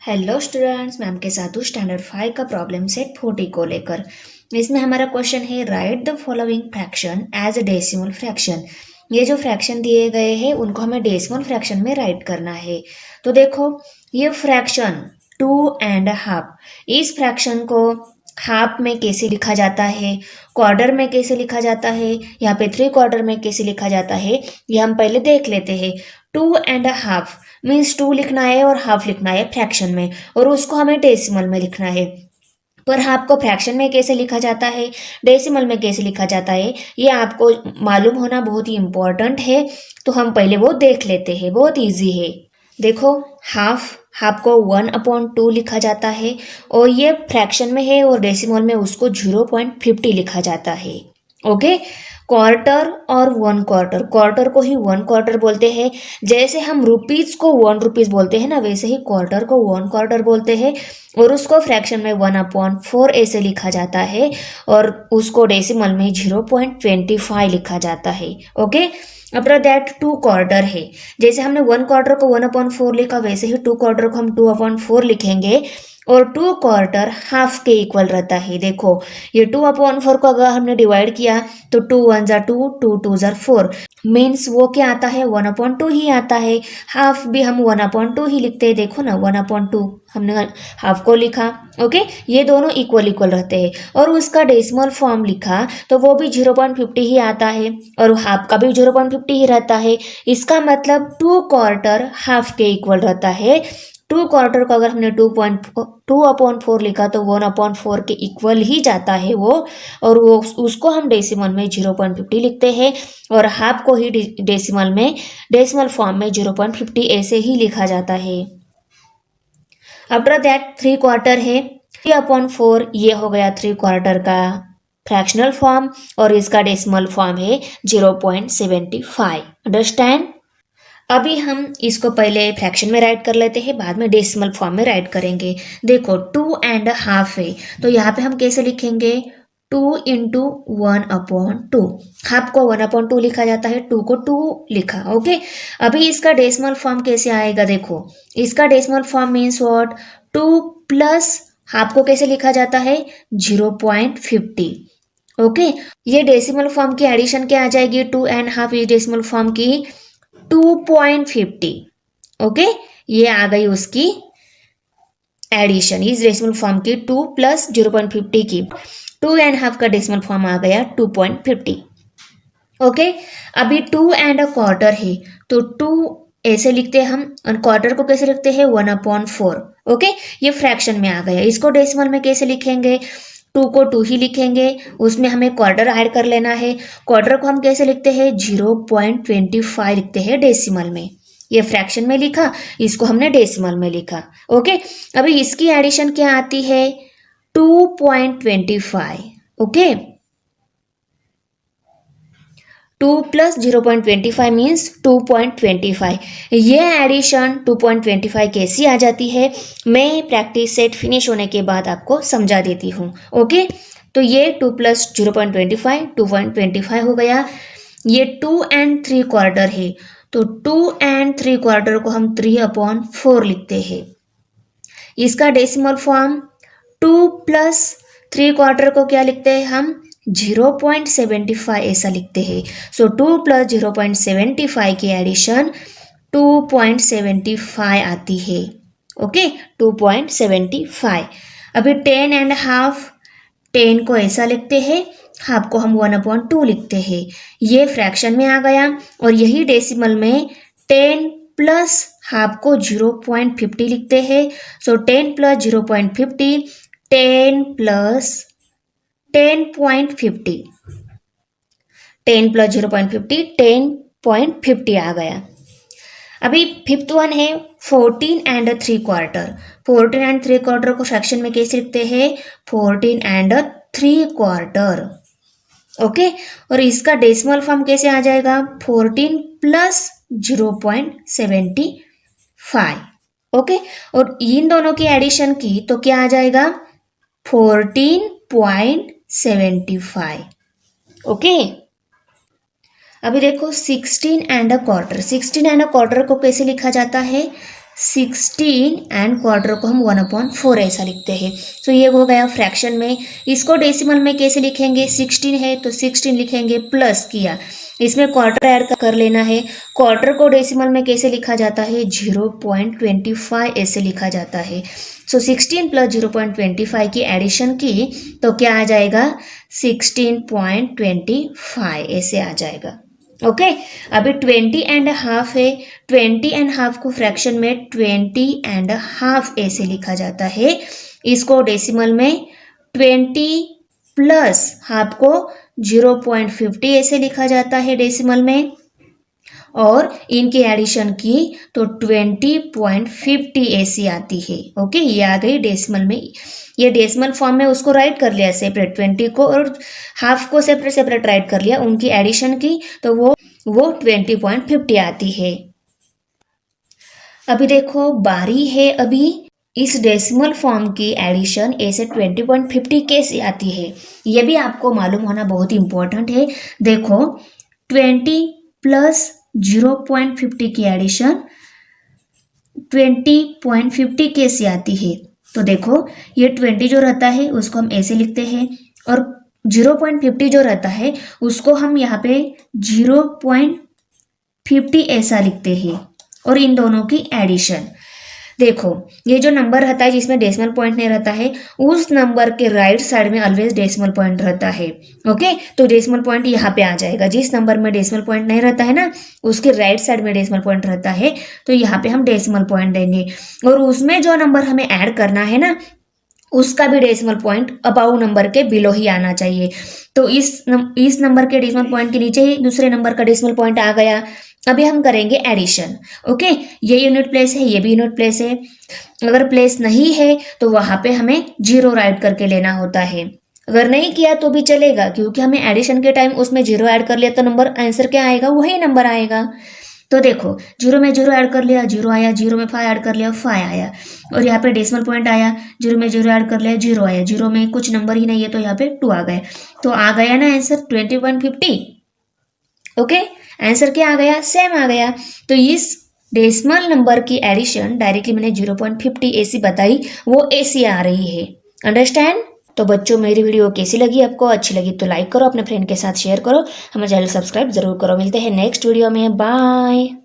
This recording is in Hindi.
हेलो स्टूडेंट्स, मैम के साथ हूँ स्टैंडर्ड 5 का प्रॉब्लम सेट 40 को लेकर। इसमें हमारा क्वेश्चन है write the following fraction as a decimal fraction. ये जो फ्रैक्शन दिए गए हैं उनको हमें डेसिमल फ्रैक्शन में राइट करना है। तो देखो, ये फ्रैक्शन 2.5, इस फ्रैक्शन को हाफ में कैसे लिखा जाता है, क्वार्टर में कैसे लिखा जाता है, यहाँ पे 3/4 में कैसे लिखा जाता है, ये हम पहले देख लेते हैं। 2.5 मीन्स 2 लिखना है और हाफ लिखना है फ्रैक्शन में, और उसको हमें डेसिमल में लिखना है। पर हाफ को फ्रैक्शन में कैसे लिखा जाता है, डेसिमल में कैसे लिखा जाता है, ये आपको मालूम होना बहुत ही इम्पोर्टेंट है। तो हम पहले वो देख लेते हैं, बहुत ईजी है। देखो, हाफ हाफ को 1/2 लिखा जाता है, और ये फ्रैक्शन में है और डेसिमल में उसको 0.50 लिखा जाता है। ओके, क्वार्टर और 1/4, क्वार्टर को ही 1/4 बोलते हैं। जैसे हम रुपीज को 1 रुपीज बोलते हैं ना, वैसे ही क्वार्टर को 1/4 बोलते हैं, और उसको फ्रैक्शन में 1/4 ऐसे लिखा जाता है, और उसको डेसिमल में 0.25 लिखा जाता है। ओके, आफ्टर दैट 2/4 है। जैसे हमने 1/4 को 1/4 लिखा, वैसे ही 2/4 को हम 2/4 लिखेंगे, और 2/4 हाफ के इक्वल रहता है। देखो, ये 2/4 को अगर हमने डिवाइड किया तो 2 1 जा 2, 2 2 जा 4, मीन्स वो क्या आता है, 1/2 ही आता है। हाफ भी हम 1/2 ही लिखते हैं। देखो ना, 1/2 हमने हाफ को लिखा। ओके, ये दोनों इक्वल इक्वल रहते हैं, और उसका डेसिमल फॉर्म लिखा तो वो भी 0.50 ही आता है, और हाफ का भी 0.50 ही रहता है। इसका मतलब 2/4 हाफ के इक्वल रहता है। 2/4 को अगर हमने 2/4 लिखा तो 1/4 के इक्वल ही जाता है वो, और वो उसको हम डेसिमल में 0.50 लिखते हैं, और हाफ को ही डेसिमल में, डेसिमल फॉर्म में 0.50 ऐसे ही लिखा जाता है। आफ्टर दैट 3/4 है। 3/4 ये हो गया 3/4 का फ्रैक्शनल फॉर्म, और इसका डेसिमल फॉर्म है 0.75। अंडरस्टैंड? अभी हम इसको पहले फ्रैक्शन में राइट कर लेते हैं, बाद में डेसिमल फॉर्म में राइट करेंगे। देखो, 2.5 है, तो यहाँ पे हम कैसे लिखेंगे, 2 इंटू 1/2। हाफ को 1/2 लिखा जाता है, 2 को 2 लिखा। ओके, अभी इसका डेसिमल फॉर्म कैसे आएगा, देखो, इसका decimal form means what, 2 plus half को कैसे लिखा जाता है, 0.50। ओके, ये डेसिमल फॉर्म की एडिशन क्या आ जाएगी, 2.5 इस डेसिमल फॉर्म की 2.50। ओके, ये आ गई उसकी एडिशन इस डेसिमल फॉर्म की, 2 प्लस 0.50 की 2.5 का डेसिमल फॉर्म आ गया 2.50। ओके, अभी 2.25 है, तो 2 ऐसे लिखते हैं हम, और क्वार्टर को कैसे लिखते हैं, 1/4। ओके, ये फ्रैक्शन में आ गया। इसको डेसिमल में कैसे लिखेंगे, 2 को 2 ही लिखेंगे, उसमें हमें क्वार्टर ऐड कर लेना है। क्वार्टर को हम कैसे लिखते हैं, 0.25 लिखते हैं डेसिमल में। ये फ्रैक्शन में लिखा, इसको हमने डेसिमल में लिखा। ओके, अभी इसकी एडिशन क्या आती है, 2.25। Okay, 2 plus 0.25 means 2.25। ये एडिशन 2.25 कैसी आ जाती है, मैं प्रैक्टिस सेट फिनिश होने के बाद आपको समझा देती हूँ। ओके, तो ये 2 प्लस 0.25 2.25 हो गया। ये 2.75 है, तो 2.75 को हम 3/4 लिखते हैं। इसका डेसिमल फॉर्म 2 प्लस 3/4 को क्या लिखते हैं हम, 0.75 ऐसा लिखते हैं। सो 2 प्लस 0.75 की एडिशन 2.75 आती है। ओके, 2.75। अभी 10.5, 10 को ऐसा लिखते हैं, हाफ को हम 1/2 लिखते हैं। ये फ्रैक्शन में आ गया, और यही डेसिमल में 10 प्लस हाफ को 0.50 लिखते हैं। सो 10 प्लस 0.50, 10 प्लस 10.50, 10 प्लस 0.50 10.50 आ गया। अभी फिफ्थ वन है 14.75। 14.75 को फ्रैक्शन में कैसे लिखते हैं, 14.75। ओके, और इसका डेसिमल फॉर्म कैसे आ जाएगा, 14 प्लस 0.75। ओके, और इन दोनों की एडिशन की तो क्या आ जाएगा, 14.75। ओके, अभी देखो 16.25। 16.25 को कैसे लिखा जाता है, 16 एंड क्वार्टर को हम 1/4 ऐसा लिखते हैं। तो ये हो गया फ्रैक्शन में। इसको डेसिमल में कैसे लिखेंगे, 16 है तो 16 लिखेंगे, प्लस किया, इसमें क्वार्टर ऐड कर लेना है। क्वार्टर को डेसिमल में कैसे लिखा जाता है, 0.25 ऐसे लिखा जाता है। सो 16 प्लस 0.25 की एडिशन की तो क्या आ जाएगा, 16.25 ऐसे आ जाएगा। ओके अभी 20.5 है, 20.5 को फ्रैक्शन में 20.5 ऐसे लिखा जाता है। इसको डेसिमल में 20 प्लस हाफ को 0.50 ऐसे लिखा जाता है डेसिमल में, और इनकी एडिशन की तो 20.50 ऐसी आती है। ओके ये आ गई डेसिमल में। ये डेसिमल फॉर्म में उसको राइट कर लिया सेपरेट, 20 को और हाफ को सेपरेट सेपरेट राइट कर लिया, उनकी एडिशन की तो वो 20.50 आती है। अभी देखो बारी है अभी इस डेसिमल फॉर्म की एडिशन ऐसे 20.50 कैसे आती है, ये भी आपको मालूम होना बहुत इंपॉर्टेंट है। देखो 20 प्लस 0.50 की एडिशन 20.50 कैसे आती है, तो देखो ये 20 जो रहता है उसको हम ऐसे लिखते हैं, और 0.50 जो रहता है उसको हम यहाँ पे 0.50 ऐसा लिखते हैं, और इन दोनों की एडिशन। देखो ये जो नंबर रहता है जिसमें डेसिमल पॉइंट नहीं रहता है, उस नंबर के राइट साइड में ऑलवेज डेसिमल पॉइंट रहता है। ओके तो डेसिमल पॉइंट यहाँ पे आ जाएगा, जिस नंबर में डेसिमल पॉइंट नहीं रहता है ना उसके राइट साइड में डेसिमल पॉइंट रहता है, तो यहाँ पे हम डेसिमल पॉइंट देंगे, और उसमें जो नंबर हमें ऐड करना है ना उसका भी डेसिमल पॉइंट अबाउ नंबर के बिलो ही आना चाहिए। तो इस नंबर के डेसिमल पॉइंट के नीचे ही दूसरे नंबर का डेसिमल पॉइंट आ गया। अभी हम करेंगे एडिशन। ओके ये यूनिट प्लेस है, ये भी यूनिट प्लेस है, अगर प्लेस नहीं है तो वहां पे हमें 0 राइट करके लेना होता है। अगर नहीं किया तो भी चलेगा, क्योंकि हमें एडिशन के टाइम उसमें 0 ऐड कर लिया तो नंबर आंसर क्या आएगा, वही नंबर आएगा। तो देखो 0 में 0 ऐड कर लिया, 0 आया, 0 में 5 ऐड कर लिया, 5 आया, और यहाँ पे डेसिमल पॉइंट आया, 0 में 0 ऐड कर लिया, 0 आया, 0 में कुछ नंबर ही नहीं है तो यहाँ पे 2 आ गया, तो आ गया ना आंसर 20.50। ओके आंसर क्या आ गया, सेम आ गया। तो इस डेसिमल नंबर की एडिशन डायरेक्टली मैंने 0.50 ऐसी बताई, वो ऐसी आ रही है। अंडरस्टैंड। तो बच्चों मेरी वीडियो कैसी लगी आपको, अच्छी लगी तो लाइक करो, अपने फ्रेंड के साथ शेयर करो, हमारे चैनल सब्सक्राइब जरूर करो। मिलते हैं नेक्स्ट वीडियो में, बाय।